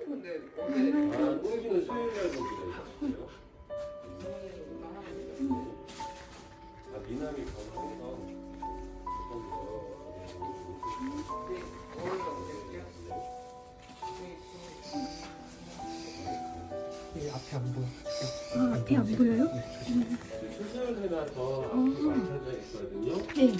근데 어제 아, 똥기는 수요일 날 보기로 했었어요. 아, 미남이 건강해서 이게 앞에 안 보여. 아, 앞에 안 보여요? 수술을 해놔서 앞이 맞춰져 있거든요. 네.